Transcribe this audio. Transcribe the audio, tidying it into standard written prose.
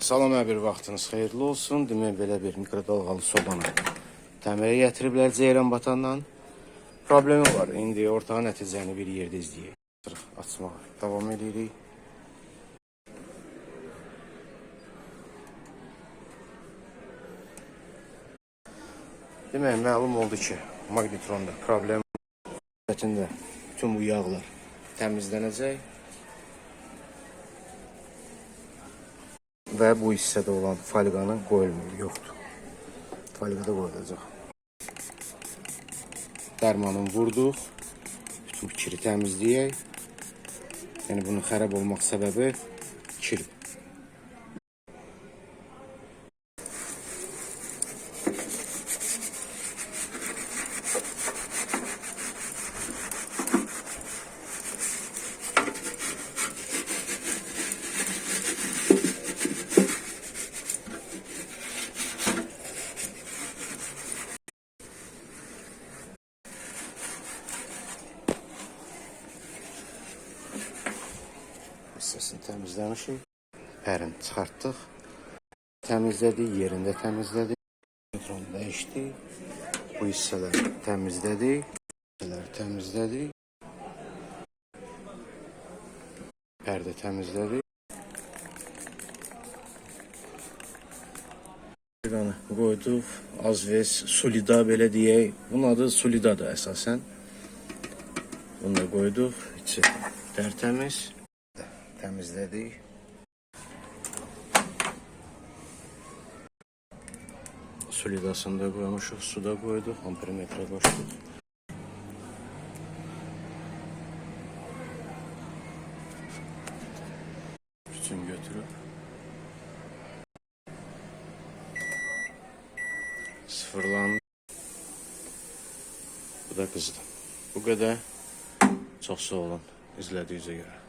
Salam, hər bir vaxtınız xeyirli olsun. Demək, belə bir mikrodalğalı sobanı təmirə gətiriblər Ceyranbatandan. Problemi var. İndi ortağı nəticəni bir yerdə izləyək. Açmağa davam edirik. Demək, məlum oldu ki, magnetronda problem var. Bütün bu yağlar təmizlənəcək. Və bu hissədə olan falqanı qoyulmuyor, yoxdur. Falqada qoyulacaq. Dərmanını vurduq. Bütün kiri təmizləyək. Yəni bunun xərab olmaq səbəbi kir. Hissəsini təmizləmişik. Pərini çıxartdıq. Təmizlədik, yerində təmizlədik. Magnetron dəyişdik. Bu hissələri təmizlədik. Pərdə təmizlədik. Falqanı qoyduq. Azvez, solida belə deyək. Bunun adı solidadır əsasən. Bunu da qoyduq. İçi tərtəmiz. Təmizlədik. Solidasını da qoymuşuq, suda qoyduq, ampermetrə qoşduq. Bütün götürüb sıfırlandı. Bu da qızdı. Bu qədər. Çox sağ olun izlədiyinizə görə.